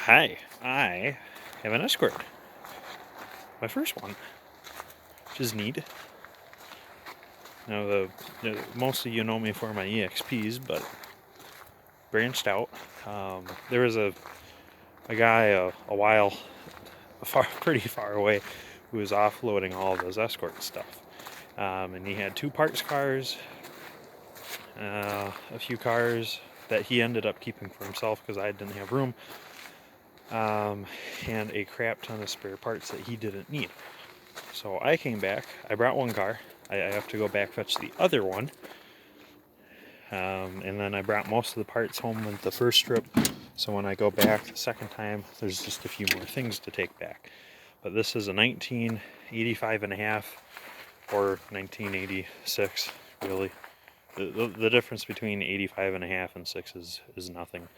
Hi, I have an Escort. My first one, which is neat. Now, most of you know me for my EXPs, but branched out. There was a guy pretty far away, who was offloading all of his Escort stuff. And he had two parts cars, a few cars that he ended up keeping for himself because I didn't have room, and a crap ton of spare parts that he didn't need. So I came back, I brought one car, I have to go back fetch the other one, and then I brought most of the parts home with the first trip, so when I go back the second time, there's just a few more things to take back. But this is a 1985 and a half, or 1986, really. The difference between 85 and a half and 6 is nothing.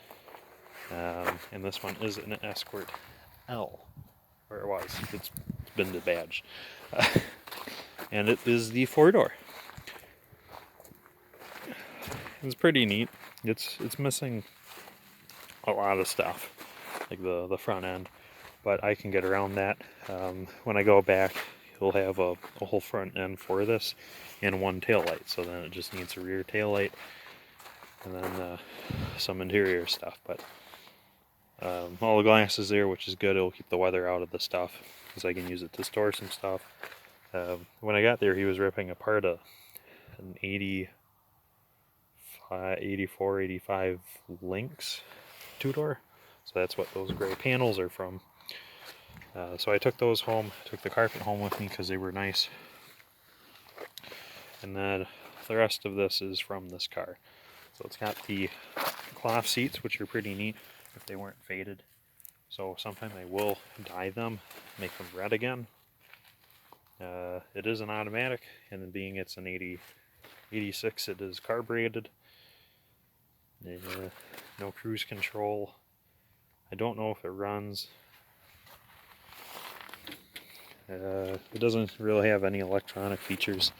And this one is an Escort L, or it was. It's been debadged. And it is the 4-door. It's pretty neat. It's missing a lot of stuff, like the front end, but I can get around that. When I go back, he'll have a whole front end for this and one tail light, so then it just needs a rear tail light and then some interior stuff. But all the glass is there, which is good. It'll keep the weather out of the stuff because I can use it to store some stuff. When I got there, he was ripping apart an 84, 85 Lynx 2-door. So that's what those gray panels are from. So I took those home, took the carpet home with me because they were nice. And then the rest of this is from this car. So it's got the cloth seats, which are pretty neat if they weren't faded. So sometime I will dye them, make them red again. It is an automatic, and being it's an 86, it is carbureted. No cruise control. I don't know if it runs. It doesn't really have any electronic features.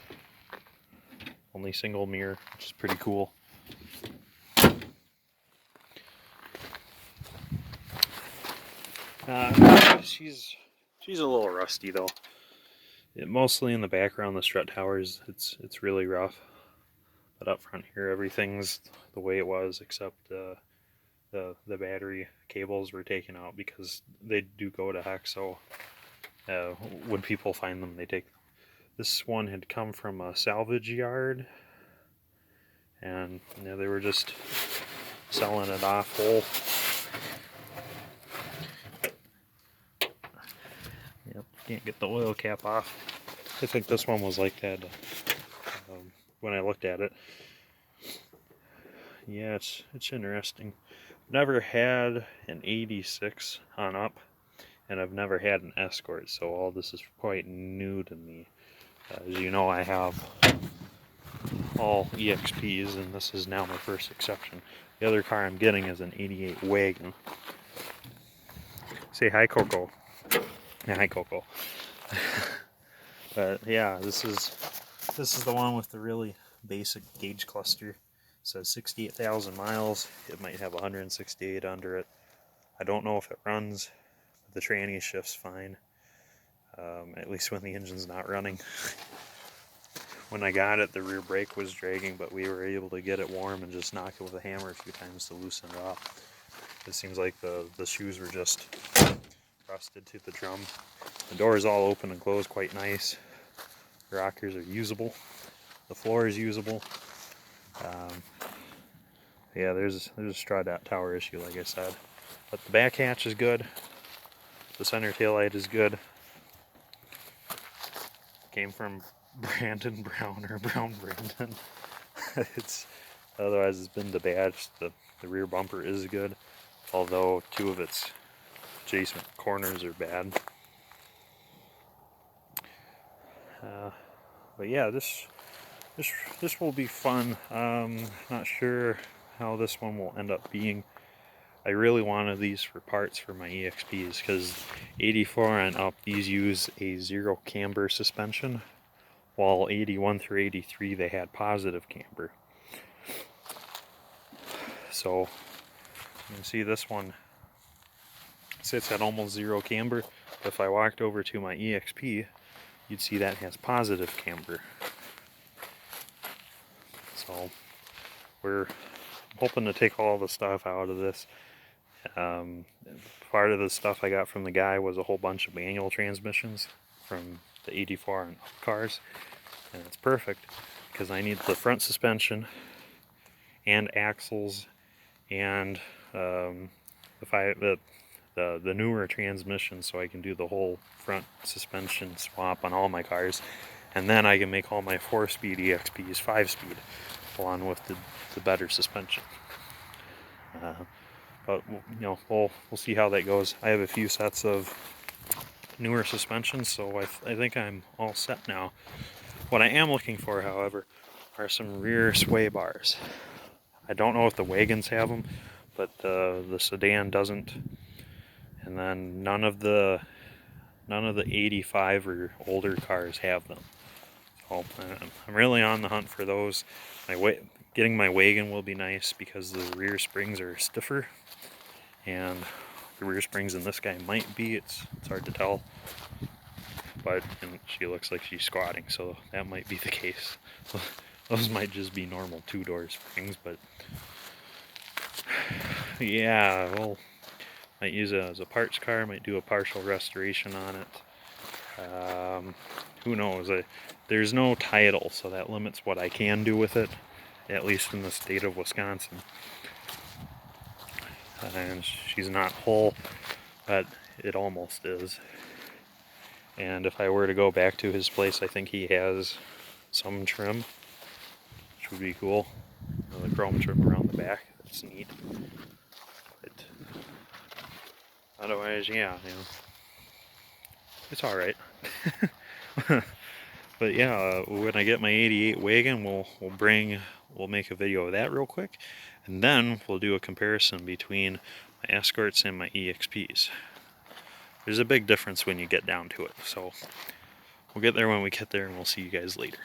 Only single mirror, which is pretty cool. She's a little rusty though. Mostly in the background, the strut towers, it's really rough. But up front here, everything's the way it was, except the battery cables were taken out because they do go to heck. So when people find them, they take them. This one had come from a salvage yard, and they were just selling it off whole. Yep, can't get the oil cap off. I think this one was like that when I looked at it. Yeah, it's interesting. Never had an 86 on up, and I've never had an Escort, so all this is quite new to me. As you know, I have all EXPs, and this is now my first exception. The other car I'm getting is an 88 wagon. Say hi, Coco. Yeah, hi, Coco. But yeah, this is the one with the really basic gauge cluster. It says 68,000 miles. It might have 168 under it. I don't know if it runs, but the tranny shifts fine. At least when the engine's not running. When I got it, the rear brake was dragging, but we were able to get it warm and just knock it with a hammer a few times to loosen it up. It seems like the shoes were just rusted to the drum. The door is all open and closed, quite nice. The rockers are usable. The floor is usable. Yeah, there's a strut tower issue, like I said. But the back hatch is good. The center taillight is good. Came from Brandon Brown, or Brown Brandon. Otherwise it's been debadged. The rear bumper is good, although two of its adjacent corners are bad. But yeah, this will be fun. Not sure how this one will end up being. I really wanted these for parts for my EXPs because 84 and up, these use a zero camber suspension, while 81 through 83 they had positive camber. So you can see this one sits at almost zero camber. If I walked over to my EXP, you'd see that has positive camber. So we're hoping to take all the stuff out of this. Part of the stuff I got from the guy was a whole bunch of manual transmissions from the 84 and up cars, and it's perfect because I need the front suspension and axles and the newer transmission, so I can do the whole front suspension swap on all my cars, and then I can make all my 4-speed EXPs 5-speed along with the better suspension. But you know, we'll see how that goes. I have a few sets of newer suspensions, so I think I'm all set now. What I am looking for, however, are some rear sway bars. I don't know if the wagons have them, but the Sedan doesn't, and then none of the 85 or older cars have them. So I'm really on the hunt for those. Getting my wagon will be nice because the rear springs are stiffer, and the rear springs in this guy might be. It's hard to tell, but she looks like she's squatting, so that might be the case. Those might just be normal 2-door springs, but yeah, well, might use it as a parts car, might do a partial restoration on it. Who knows? There's no title, so that limits what I can do with it, at least in the state of Wisconsin. And she's not whole, but it almost is. And if I were to go back to his place, I think he has some trim, which would be cool. The chrome trim around the back, that's neat. But otherwise, yeah, you know, it's alright. But yeah, when I get my 88 wagon, we'll make a video of that real quick, and then we'll do a comparison between my Escorts and my EXPs. There's a big difference when you get down to it, so we'll get there when we get there, and we'll see you guys later.